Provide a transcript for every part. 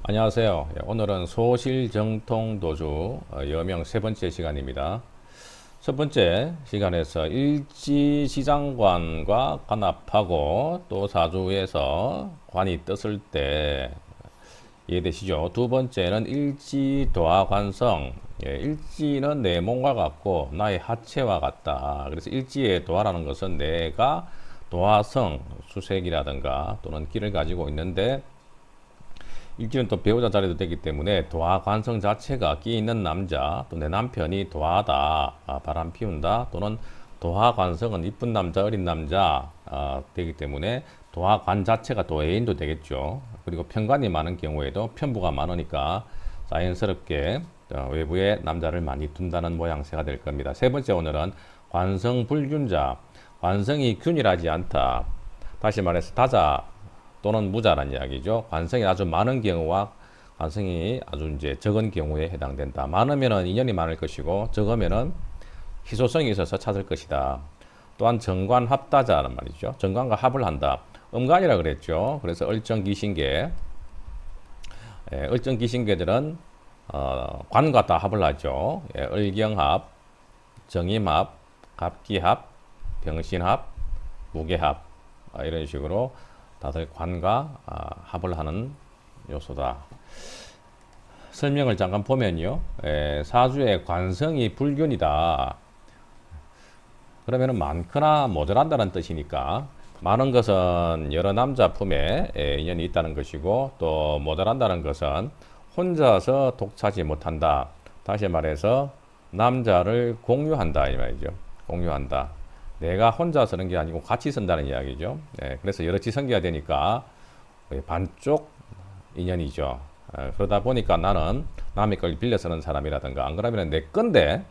안녕하세요. 오늘은 소실정통도주 여명 세 번째 시간입니다. 첫 번째 시간에서 일지지장관과 관합하고 또 사주에서 관이 떴을 때 이해되시죠? 두 번째는 일지도화관성. 일지는 내 몸과 같고 나의 하체와 같다. 그래서 일지의 도화라는 것은 내가 도화성, 수색이라든가 또는 기를 가지고 있는데 일지는 또 배우자 자리도 되기 때문에 도화 관성 자체가 끼 있는 남자, 또 내 남편이 도화다, 바람 피운다, 또는 도화 관성은 이쁜 남자, 어린 남자 되기 때문에 도화 관 자체가 또 애인도 되겠죠. 그리고 편관이 많은 경우에도 편부가 많으니까 자연스럽게 외부에 남자를 많이 둔다는 모양새가 될 겁니다. 세 번째 오늘은 관성 불균자, 관성이 균일하지 않다. 다시 말해서 다자 또는 무자란 이야기죠. 관성이 아주 많은 경우와 관성이 아주 이제 적은 경우에 해당된다. 많으면은 인연이 많을 것이고 적으면은 희소성이 있어서 찾을 것이다. 또한 정관 합다자란 말이죠. 정관과 합을 한다. 음관이라 그랬죠. 그래서 을정기신계, 을정기신계들은 관과 다 합을 하죠. 을경합, 정임합, 갑기합, 병신합, 무게합 이런 식으로 다들 관과 합을 하는 요소다. 설명을 잠깐 보면요. 사주의 관성이 불균이다. 그러면 많거나 모자란다는 뜻이니까 많은 것은 여러 남자 품에 인연이 있다는 것이고 또 모자란다는 것은 혼자서 독차지 못한다. 다시 말해서 남자를 공유한다 이 말이죠. 공유한다. 내가 혼자 쓰는 게 아니고 같이 쓴다는 이야기죠. 그래서 여럿이 섬겨야 되니까 반쪽 인연이죠. 그러다 보니까 나는 남의 걸 빌려 쓰는 사람이라든가 안 그러면 내 건데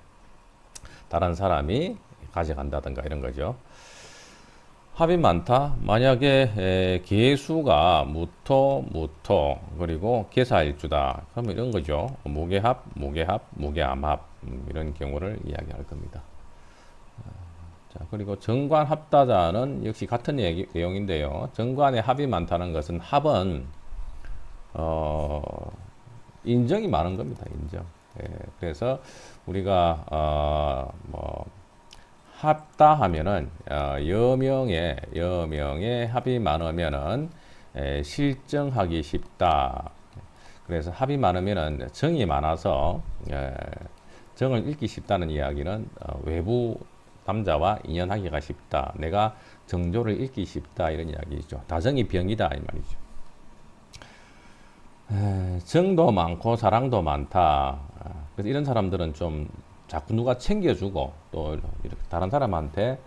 다른 사람이 가져간다든가 이런 거죠. 합이 많다. 만약에 개수가 무토, 그리고 계사일주다. 그러면 이런 거죠. 무게합, 무게암합 이런 경우를 이야기할 겁니다. 자, 그리고 정관 합다자는 역시 같은 내용인데요. 정관에 합이 많다는 것은 합은 인정이 많은 겁니다. 인정. 그래서 우리가 뭐 합다 하면은 여명의 합이 많으면은 실정하기 쉽다. 그래서 합이 많으면은 정이 많아서 정을 읽기 쉽다는 이야기는 외부 남자와 인연하기가 쉽다. 내가 정조를 읽기 쉽다. 이런 이야기죠. 다정이 병이다. 이 말이죠. 정도 많고 사랑도 많다. 그래서 이런 사람들은 좀 자꾸 누가 챙겨주고 또 이렇게 다른 사람한테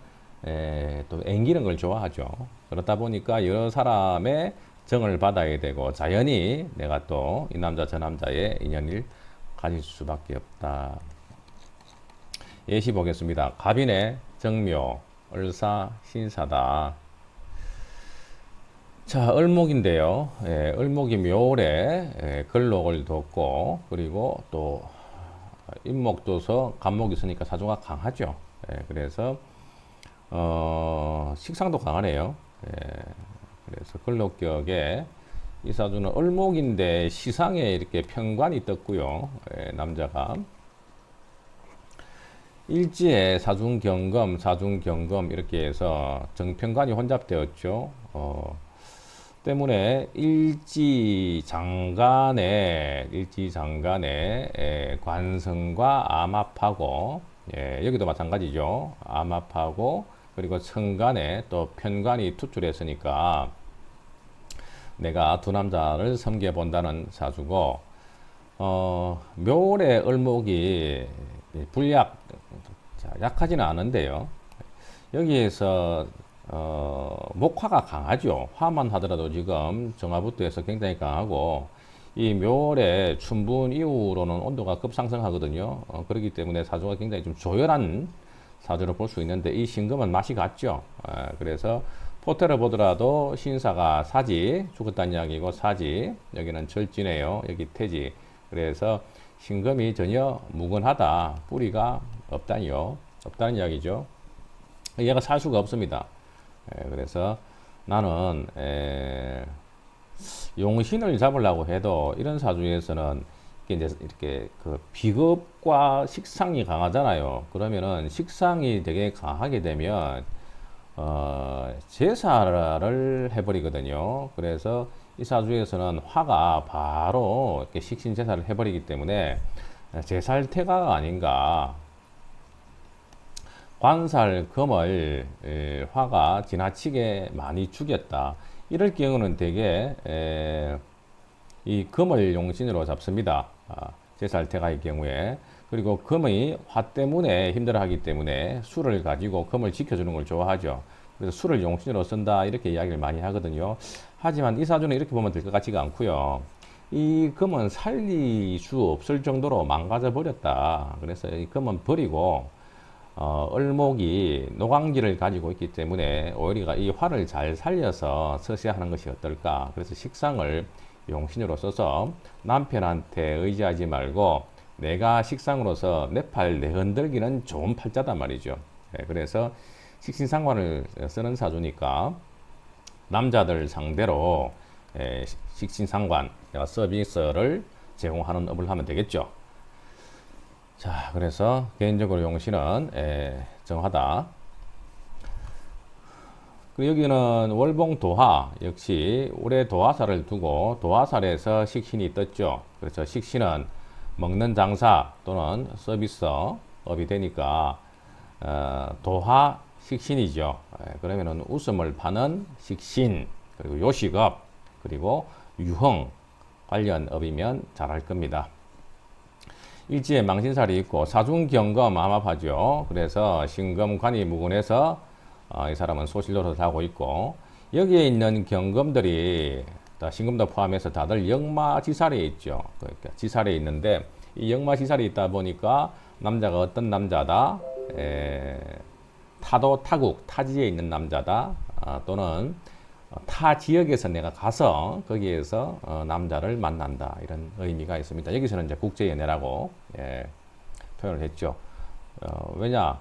또 앵기는 걸 좋아하죠. 그렇다 보니까 여러 사람의 정을 받아야 되고 자연히 내가 또 이 남자 저 남자의 인연을 가질 수밖에 없다. 예시 보겠습니다. 갑인의 정묘, 을사, 신사다. 자, 을목인데요. 을목이 묘월에 걸록을 뒀고 그리고 또 임목도서 간목이 있으니까 사주가 강하죠. 그래서 식상도 강하네요. 그래서 걸록격에 이 사주는 을목인데 시상에 이렇게 편관이 떴고요. 남자가 일지에 사중경금 이렇게 해서 정편관이 혼잡되었죠. 때문에 일지장간에 관성과 암합하고 여기도 마찬가지죠. 암합하고 그리고 천간에 또 편관이 투출했으니까 내가 두 남자를 섬겨본다는 사주고 묘월의 을목이 약하지는 않은데요. 여기에서 목화가 강하죠. 화만 하더라도 지금 정화부터해서 굉장히 강하고 이 묘월에 춘분 이후로는 온도가 급상승하거든요. 그렇기 때문에 사주가 굉장히 좀 조열한 사주로 볼 수 있는데 이 신금은 맛이 갔죠. 그래서 포테를 보더라도 신사가 사지 죽었다는 이야기고 사지 여기는 절지네요. 여기 태지. 그래서 신금이 전혀 무근하다. 뿌리가 없다는 이야기죠. 얘가 살 수가 없습니다. 그래서 나는 용신을 잡으려고 해도 이런 사주에서는 이게 이제 이렇게 그 비겁과 식상이 강하잖아요. 그러면은 식상이 되게 강하게 되면 제사를 해버리거든요. 그래서 이 사주에서는 화가 바로 이렇게 식신제사를 해버리기 때문에 제살태가 아닌가. 관살금을 화가 지나치게 많이 죽였다. 이럴 경우는 되게 이 금을 용신으로 잡습니다. 제살태가의 경우에. 그리고 금이 화 때문에 힘들어하기 때문에 술을 가지고 금을 지켜주는 걸 좋아하죠. 그래서 술을 용신으로 쓴다 이렇게 이야기를 많이 하거든요. 하지만 이 사주는 이렇게 보면 될 것 같지가 않고요. 이 금은 살릴 수 없을 정도로 망가져 버렸다. 그래서 이 금은 버리고 을목이 노강기를 가지고 있기 때문에 오히려 이 화를 잘 살려서 서세하는 것이 어떨까. 그래서 식상을 용신으로 써서 남편한테 의지하지 말고 내가 식상으로서 내 팔 내흔들기는 좋은 팔자단 말이죠. 그래서 식신상관을 쓰는 사주니까 남자들 상대로 식신상관 서비스를 제공하는 업을 하면 되겠죠. 자, 그래서 개인적으로 용신은 정하다. 그리고 여기는 월봉 도화 역시 올해 도화살을 두고 도화살에서 식신이 떴죠. 그래서 식신은 먹는 장사 또는 서비스업이 되니까 도화 식신이죠. 그러면은 웃음을 파는 식신 그리고 요식업 그리고 유흥 관련 업이면 잘할 겁니다. 일지에 망신살이 있고 사중경금 암합하죠. 그래서 신금관이 무근해서 이 사람은 소실노릇을 하고 있고 여기에 있는 경금들이 신금도 포함해서 다들 역마지살에 있죠. 그러니까 지살에 있는데 이 역마지살이 있다 보니까 남자가 어떤 남자다 타도 타국 타지에 있는 남자다 또는 타 지역에서 내가 가서 거기에서 남자를 만난다 이런 의미가 있습니다. 여기서는 이제 국제연애라고 표현을 했죠. 왜냐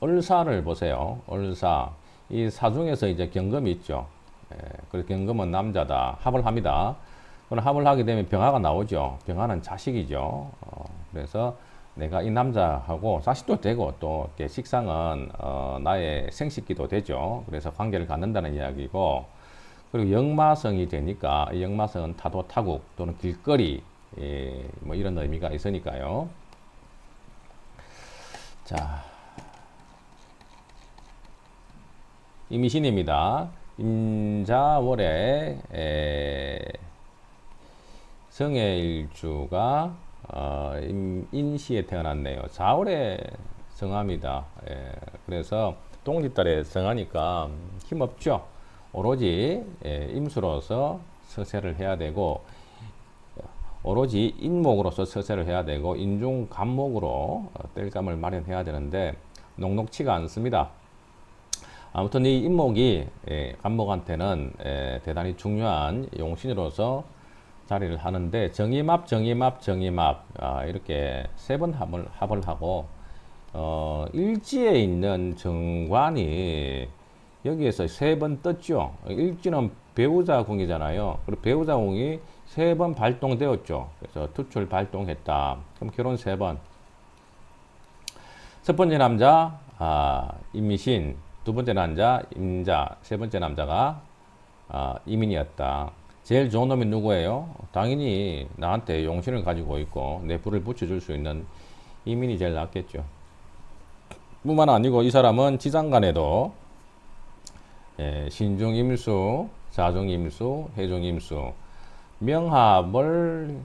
을사를 보세요. 을사 이 사중에서 이제 경금이 있죠. 그래서 경금은 남자다 합을 합니다. 그럼 합을 하게 되면 병화가 나오죠. 병화는 자식이죠. 그래서 내가 이 남자하고 자식도 되고 또 이렇게 식상은 나의 생식기도 되죠. 그래서 관계를 갖는다는 이야기고 그리고 역마성이 되니까 이 역마성은 타도 타국 또는 길거리 뭐 이런 의미가 있으니까요. 자, 임신입니다. 임자월에 성해일주가 인시에 태어났네요. 4월에 성합니다. 그래서 동짓달에 성하니까 힘없죠. 오로지 임수로서 서세를 해야 되고 오로지 인목으로서 서세를 해야 되고 인중간목으로 뗄감을 마련해야 되는데 녹록치가 않습니다. 아무튼 이 인목이 간목한테는 대단히 중요한 용신으로서 자리를 하는데 정임합 이렇게 세 번 합을 하고 일지에 있는 정관이 여기에서 세 번 떴죠. 일지는 배우자 궁이잖아요. 그리고 배우자 궁이 세 번 발동되었죠. 그래서 투출 발동했다. 그럼 결혼 세 번. 첫 번째 남자 임신, 두 번째 남자 임자, 세 번째 남자가 이민이었다. 제일 좋은 놈이 누구예요? 당연히 나한테 용신을 가지고 있고 내 불을 붙여줄 수 있는 이민이 제일 낫겠죠. 뿐만 아니고 이 사람은 지장간에도 신중임수, 자중임수, 해중임수, 명합을,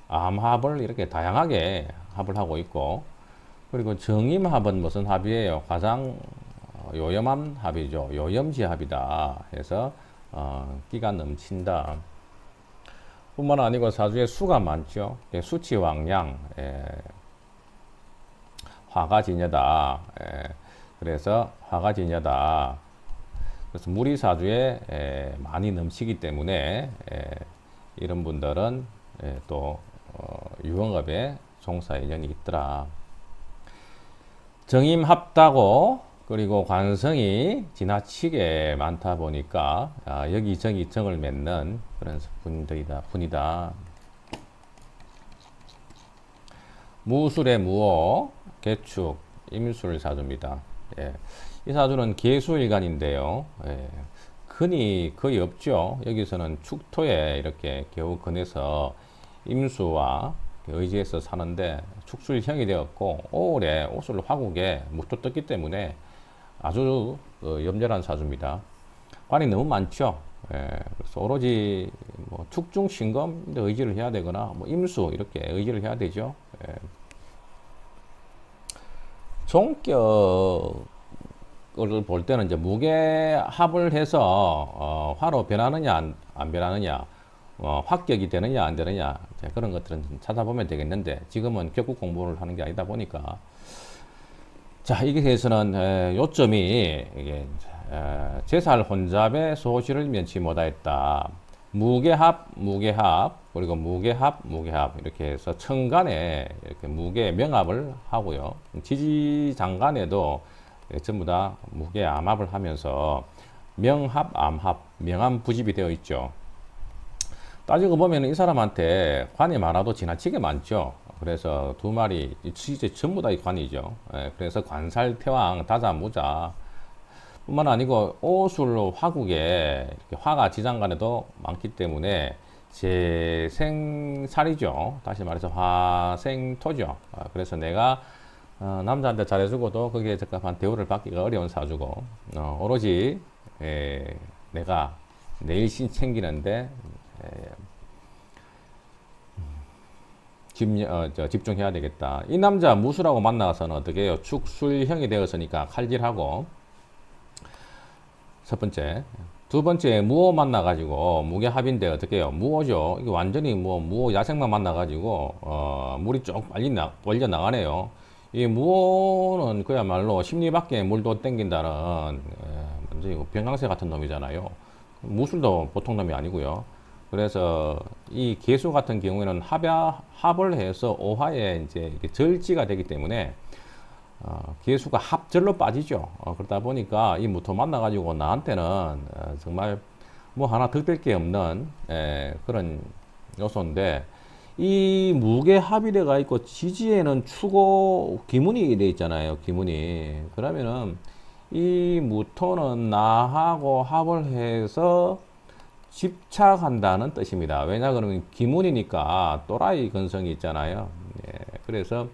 암합을 이렇게 다양하게 합을 하고 있고 그리고 정임합은 무슨 합이에요? 가장 요염한 합이죠. 요염지합이다 해서 끼가 넘친다. 뿐만 아니고 사주에 수가 많죠. 수치왕양, 화가지녀다. 그래서 화가지녀다. 그래서 물이 사주에 많이 넘치기 때문에 이런 분들은 또 유흥업에 종사 인연이 있더라. 정임합다고 그리고 관성이 지나치게 많다 보니까 여기저기 정을 맺는 그런 분이다. 무술의 무호, 개축, 임술 사주입니다. 예. 이 사주는 개수일간인데요. 예. 근이 거의 없죠. 여기서는 축토에 이렇게 겨우 근해서 임수와 의지해서 사는데 축술형이 되었고 올해 오술 화국에 무토 떴기 때문에 아주 염렬한 사주입니다. 관이 너무 많죠. 예, 그래서 오로지 뭐 축중 신검 의지를 해야 되거나 뭐 임수 이렇게 의지를 해야 되죠. 예. 종격을 볼 때는 이제 무게합을 해서 화로 변하느냐 안 변하느냐, 합격이 되느냐 안 되느냐 그런 것들은 좀 찾아보면 되겠는데 지금은 격국 공부를 하는 게 아니다 보니까 자, 이게 대해서는 요점이 이게 제살 혼잡의 소실을 면치 못하였다. 무게합, 그리고 무게합 이렇게 해서 천간에 이렇게 무게 명합을 하고요. 지지장간에도 전부 다 무게 암합을 하면서 명합, 암합, 명암부집이 되어 있죠. 따지고 보면 이 사람한테 관이 많아도 지나치게 많죠. 그래서 두 마리, 진짜 전부 다 관이죠. 그래서 관살태왕, 다자무자 뿐만 아니고 오술 화국에 화가 지장간에도 많기 때문에 재생살이죠. 다시 말해서 화생토죠. 그래서 내가 남자한테 잘해주고도 거기에 적합한 대우를 받기가 어려운 사주고 오로지 내가 내 일신 챙기는데 집중해야 되겠다. 이 남자 무술하고 만나서는 어떻게 해요? 축술형이 되었으니까 칼질하고 첫 번째. 두 번째 무호 만나가지고 무게합인데 어떻게 해요? 무호죠. 이게 완전히 무호 야생만 만나가지고 물이 쭉 빨려 나가네요. 이 무호는 그야말로 심리 밖에 물도 땡긴다는 완전히 병강세 같은 놈이잖아요. 무술도 보통 놈이 아니고요. 그래서 이 개수 같은 경우에는 합을 해서 오화에 이제 절지가 되기 때문에 개수가 합절로 빠지죠. 그러다 보니까 이 무토 만나가지고 나한테는 정말 뭐 하나 득될 게 없는 그런 요소인데 이 무게 합이 돼가 있고 지지에는 추고 기문이 돼 있잖아요. 기문이 그러면은 이 무토는 나하고 합을 해서 집착한다는 뜻입니다. 왜냐 그러면 기문이니까 또라이 근성이 있잖아요. 그래서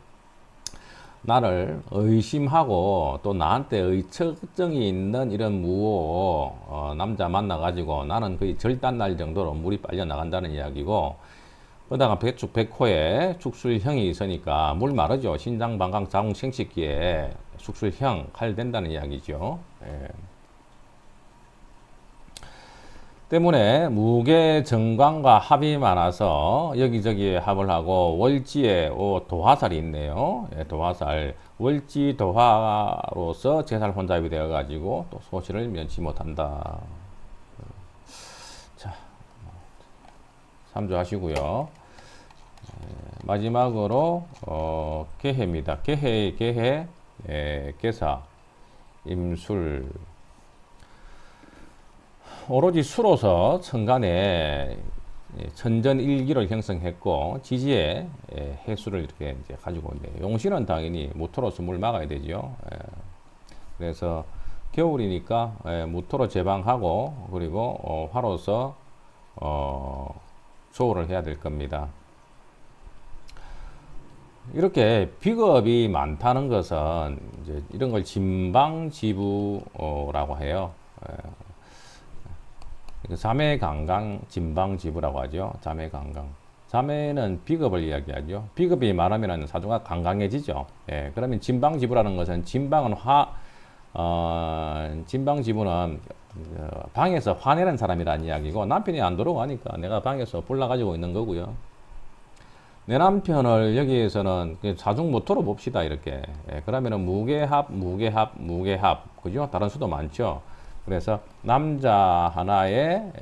나를 의심하고 또 나한테 의처증이 있는 이런 무호 남자 만나가지고 나는 거의 절단 날 정도로 물이 빨려 나간다는 이야기고 그다가 백축 백호에 축술형이 있으니까 물 마르죠. 신장 방광 자궁 생식기에 축술형 칼 된다는 이야기죠. 때문에 무게 정관과 합이 많아서 여기저기 합을 하고 월지에 도화살이 있네요. 도화살 월지 도화로서 제살 혼잡이 되어 가지고 또 소실을 면치 못한다. 자, 참조하시고요. 마지막으로 개해입니다. 개해 개사 임술 오로지 수로서 천간에 천전일기를 형성했고 지지에 해수를 이렇게 이제 가지고 있는데 용신은 당연히 무토로서 물 막아야 되죠. 그래서 겨울이니까 무토로 제방하고 그리고 화로서 조우를 해야 될 겁니다. 이렇게 비겁이 많다는 것은 이제 이런 걸 진방지부라고 해요. 자매강강 진방지부라고 하죠. 자매강강. 자매는 비겁을 이야기하죠. 비겁이 많으면 사주가 강강해지죠. 그러면 진방지부라는 것은 진방은 진방지부는 방에서 화내는 사람이라는 이야기고 남편이 안 들어가니까 내가 방에서 불나가지고 있는 거고요. 내 남편을 여기에서는 사중모토로 봅시다. 이렇게. 그러면은 무게합, 그죠? 다른 수도 많죠. 그래서 남자 하나의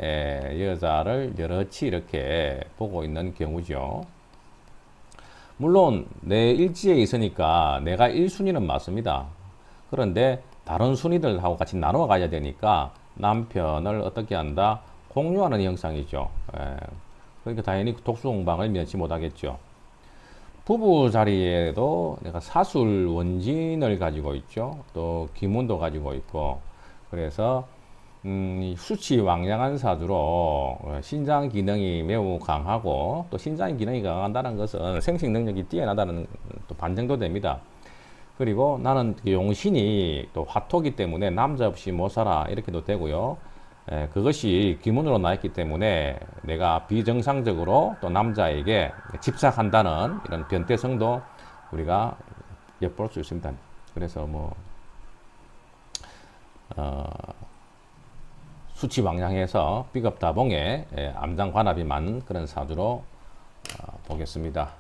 여자를 여럿이 이렇게 보고 있는 경우죠. 물론 내 일지에 있으니까 내가 1순위는 맞습니다. 그런데 다른 순위들하고 같이 나누어 가야 되니까 남편을 어떻게 한다? 공유하는 형상이죠. 예. 그러니까 당연히 독수 공방을 면치 못하겠죠. 부부 자리에도 내가 사술 원진을 가지고 있죠. 또 기문도 가지고 있고. 그래서 수치왕량한 사주로 신장 기능이 매우 강하고, 또 신장 기능이 강한다는 것은 생식 능력이 뛰어나다는 또 반증도 됩니다. 그리고 나는 용신이 또 화토기 때문에 남자 없이 못 살아 이렇게도 되고요. 그것이 기문으로 나있기 때문에 내가 비정상적으로 또 남자에게 집착한다는 이런 변태성도 우리가 엿볼 수 있습니다. 그래서 뭐 수치왕량해서 비겁다봉에 암장관합이 많은 그런 사주로 보겠습니다.